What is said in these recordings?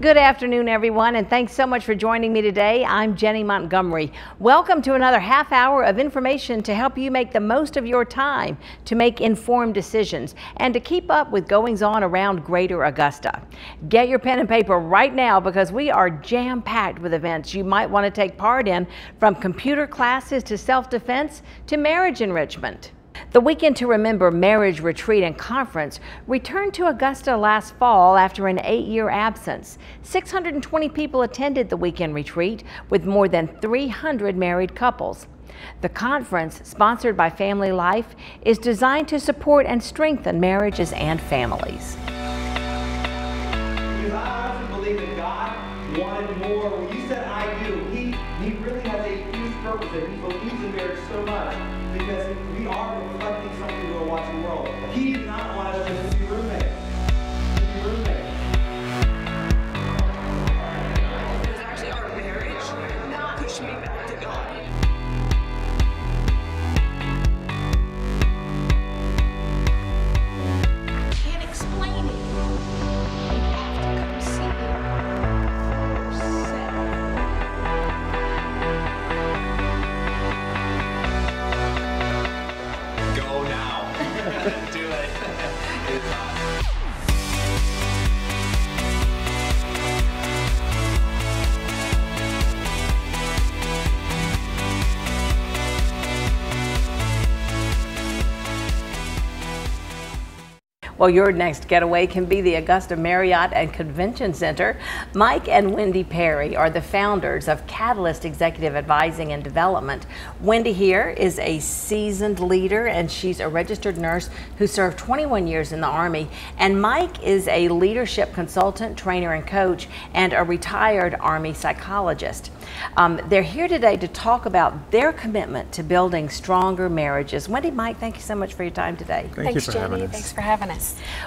Good afternoon, everyone, and thanks so much for joining me today. I'm Jenny Montgomery. Welcome to another half hour of information to help you make the most of your time to make informed decisions and to keep up with goings on around Greater Augusta. Get your pen and paper right now because we are jam-packed with events you might want to take part in, from computer classes to self-defense to marriage enrichment. The Weekend to Remember Marriage Retreat and Conference returned to Augusta last fall after an 8-year absence. 620 people attended the weekend retreat with more than 300 married couples. The conference, sponsored by Family Life, is designed to support and strengthen marriages and families. Because I honestly believe that God wanted more. When you said I do, He really has a huge purpose, and He believes in marriage so much because we are reflecting something to a watching world. He did not want us just to be roommates. It was actually our marriage that pushed me back to God. I can't explain it. You have to come see it for yourself. Go now. Do it. It's awesome. Well, your next getaway can be the Augusta Marriott and Convention Center. Mike and Wendy Perry are the founders of Catalyst Executive Advising and Development. Wendy here is a seasoned leader, and she's a registered nurse who served 21 years in the Army. And Mike is a leadership consultant, trainer, and coach, and a retired Army psychologist. They're here today to talk about their commitment to building stronger marriages. Wendy, Mike, thank you so much for your time today. Thanks, Jenny. Thanks for having us.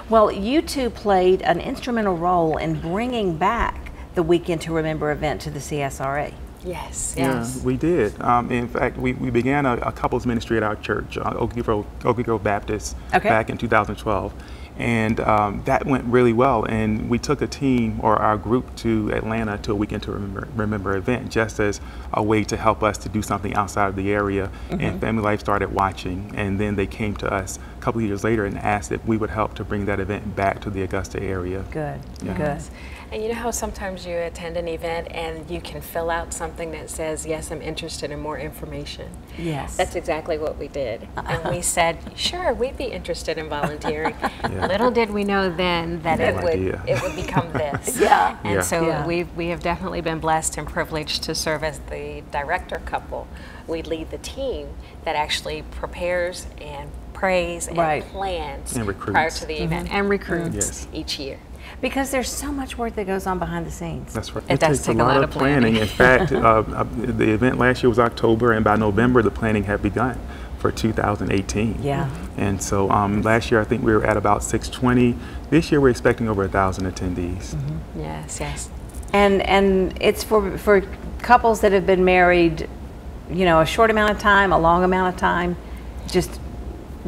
Well, you two played an instrumental role in bringing back the Weekend to Remember event to the CSRA. Yes, Yeah, yes. we did. In fact, we began a couples ministry at our church, Oak Grove Baptist, back in 2012. And that went really well. And we took a team, or our group, to Atlanta to a Weekend to Remember event, just as a way to help us to do something outside of the area. And Family Life started watching. And then they came to us a couple of years later and asked if we would help to bring that event back to the Augusta area. Good, Yeah. good. And you know how sometimes you attend an event and you can fill out something that says, yes, I'm interested in more information. Yes. That's exactly what we did. And we said, sure, we'd be interested in volunteering. Yeah. Little did we know then that No idea. it would become this. Yeah. And Yeah. so Yeah. we have definitely been blessed and privileged to serve as the director couple. We lead the team that actually prepares and prays and Right. plans And recruits. prior to the event, and recruits Yes. each year. Because there's so much work that goes on behind the scenes. That's right. It does takes take a lot of planning. In fact, the event last year was October, and by November, the planning had begun for 2018. Yeah. And so last year, I think we were at about 620. This year, we're expecting over 1,000 attendees. Yes, yes. And it's for couples that have been married, you know, a short amount of time, a long amount of time, just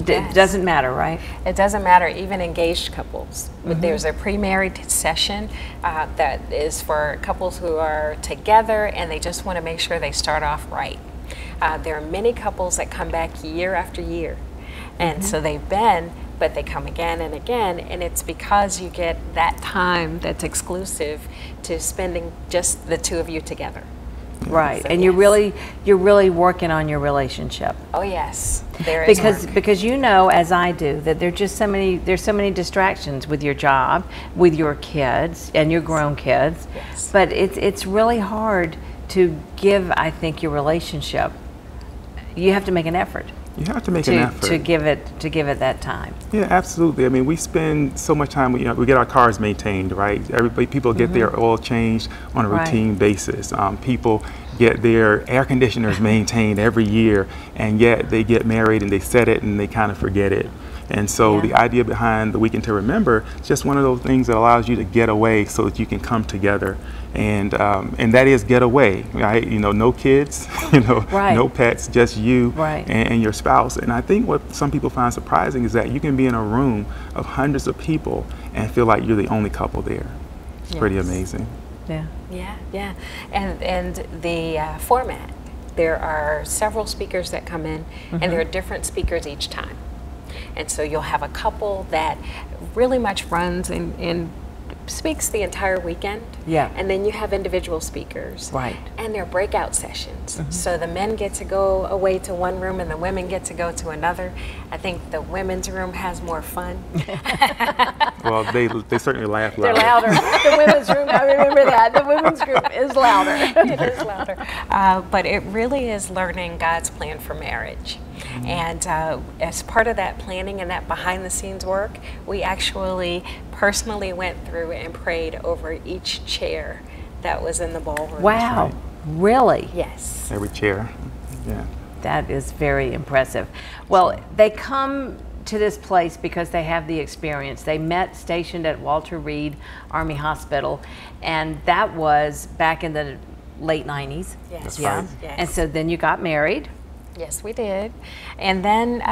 Yes. it doesn't matter, right? It doesn't matter, even engaged couples. But there's a pre-married session that is for couples who are together and they just want to make sure they start off right. There are many couples that come back year after year. And so they've been, but they come again and again, and it's because you get that time that's exclusive to spending just the two of you together. Right. So, And yes. you're really working on your relationship. Oh yes, there is work. Because you know, as I do, that there's so many distractions with your job, with your kids and your grown kids. Yes. But it's really hard to give, I think, your relationship. You have to make an effort. You have to make an effort. to give it that time. Yeah, absolutely. I mean, we spend so much time. You know, we get our cars maintained, right? People get their oil changed on a routine basis. People get their air conditioners maintained every year, and yet they get married and they set it and they kind of forget it. And so the idea behind the Weekend to Remember is just one of those things that allows you to get away so that you can come together. And that is get away, right? You know, no kids, you know, no pets, just you and your spouse. And I think what some people find surprising is that you can be in a room of hundreds of people and feel like you're the only couple there. It's pretty amazing. Yeah. Yeah. And the format, there are several speakers that come in, and there are different speakers each time. And so you'll have a couple that really much runs and speaks the entire weekend. Yeah. And then you have individual speakers. Right. And they're breakout sessions. So the men get to go away to one room and the women get to go to another. I think the women's room has more fun. Well, they certainly laugh They're louder. louder. The women's room, I remember that. The women's group is louder. It is louder. But it really is learning God's plan for marriage. And as part of that planning and that behind the scenes work, we actually personally went through and prayed over each chair that was in the ballroom. Wow. Really? Yes. Every chair. Yeah. That is very impressive. Well, they come to this place because they have the experience. They met stationed at Walter Reed Army Hospital, and that was back in the late 90s. Yes. That's Yeah. right. Yes. And so then you got married. Yes, we did. And then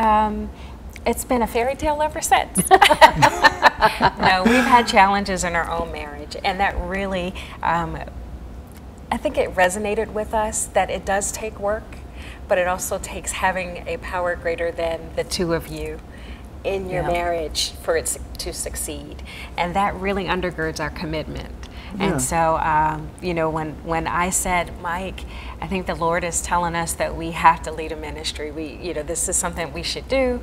it's been a fairy tale ever since. No, we've had challenges in our own marriage, and that really, I think it resonated with us that it does take work, but it also takes having a power greater than the two of you in your marriage for it to succeed. And that really undergirds our commitment. And so, you know, when I said, Mike, I think the Lord is telling us that we have to lead a ministry. You know, this is something we should do.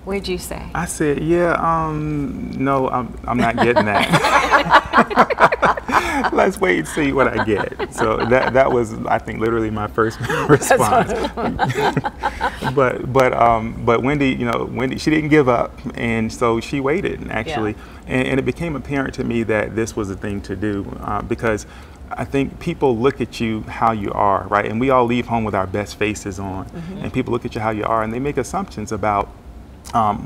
What'd you say? I said, yeah, no, I'm not getting that. Let's wait and see what I get. So that was, I think, literally my first response. But Wendy, you know, she didn't give up, and so she waited actually, and it became apparent to me that this was the thing to do because I think people look at you how you are, right? And we all leave home with our best faces on, and people look at you how you are, and they make assumptions about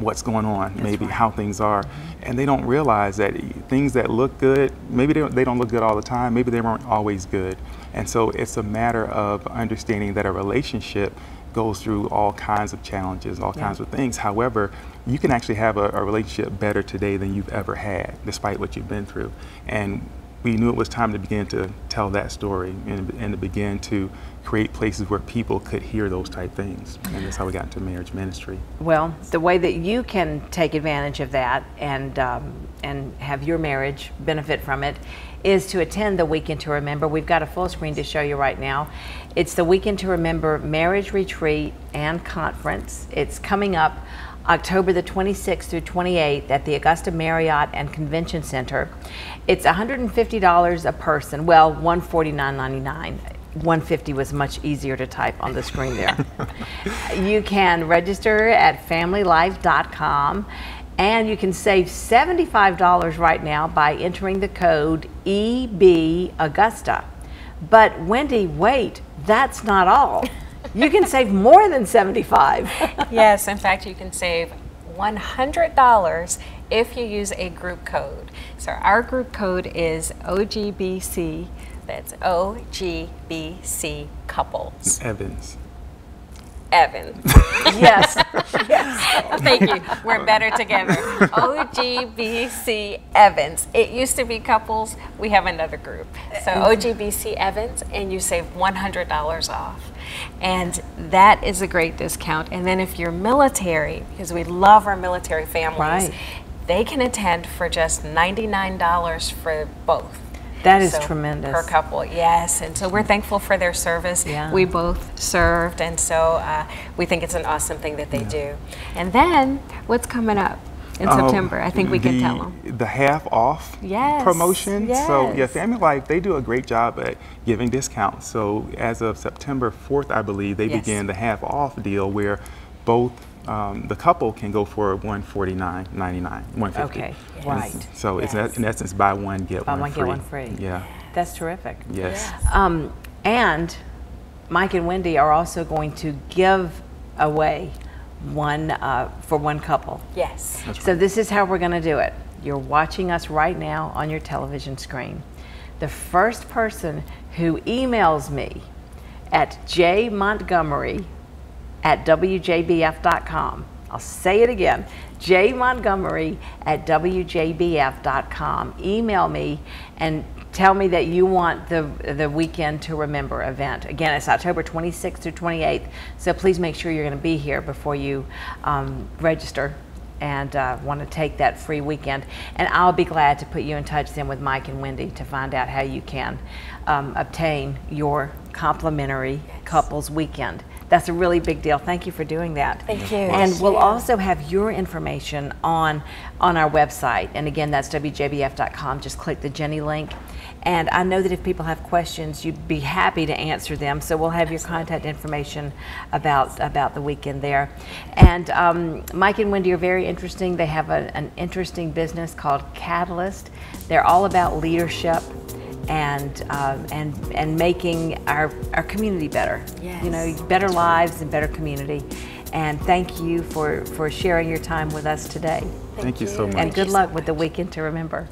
what's going on, maybe how things are, and they don't realize that things that look good, maybe they don't look good all the time, maybe they weren't always good. And so it's a matter of understanding that a relationship goes through all kinds of challenges, all kinds of things. However, you can actually have a relationship better today than you've ever had, despite what you've been through. And we knew it was time to begin to tell that story and to begin to create places where people could hear those type things. And that's how we got into marriage ministry. Well, the way that you can take advantage of that and have your marriage benefit from it is to attend the Weekend to Remember. We've got a full screen to show you right now. It's the Weekend to Remember Marriage Retreat and Conference. It's coming up October the 26th through 28th at the Augusta Marriott and Convention Center. It's $150 a person. Well, $149.99. $150 was much easier to type on the screen there. You can register at FamilyLife.com, and you can save $75 right now by entering the code EBAugusta. But Wendy, wait, that's not all. You can save more than $75. Yes, in fact, you can save $100 if you use a group code. So our group code is OGBC. That's OGBC couples. Evans. Evans. Yes. Yes. Thank you. We're better together. OGBC Evans. It used to be couples. We have another group. So OGBC Evans, and you save $100 off. And that is a great discount. And then if you're military, because we love our military families, they can attend for just $99 for both. That is tremendous. Per couple, yes. And so we're thankful for their service. Yeah. We both served, and so we think it's an awesome thing that they do. And then, what's coming up in September? I think we can tell them. The half off promotion. Yes. So yeah, Family Life, they do a great job at giving discounts. So as of September 4th, I believe, they began the half off deal where both the couple can go for $149.99, $150. Okay, right. So it's in essence buy one get one free. Get one free. Yeah. That's terrific. Yes. And Mike and Wendy are also going to give away one for one couple. Yes. That's right. So this is how we're going to do it. You're watching us right now on your television screen. The first person who emails me at jmontgomery@wjbf.com. I'll say it again, jmontgomery@wjbf.com. Email me and tell me that you want the Weekend to Remember event. Again, it's October 26th through 28th, so please make sure you're going to be here before you register and want to take that free weekend. And I'll be glad to put you in touch then with Mike and Wendy to find out how you can obtain your complimentary couples weekend. That's a really big deal. Thank you for doing that. Thank you. And we'll also have your information on our website. And again, that's WJBF.com. Just click the Jenny link. And I know that if people have questions, you'd be happy to answer them. So we'll have your contact information about the weekend there. And Mike and Wendy are very interesting. They have an interesting business called Catalyst. They're all about leadership and making our community better. Yes. You know, better lives and better community. And thank you for sharing your time with us today. Thank you so much. And good luck with the Weekend to Remember.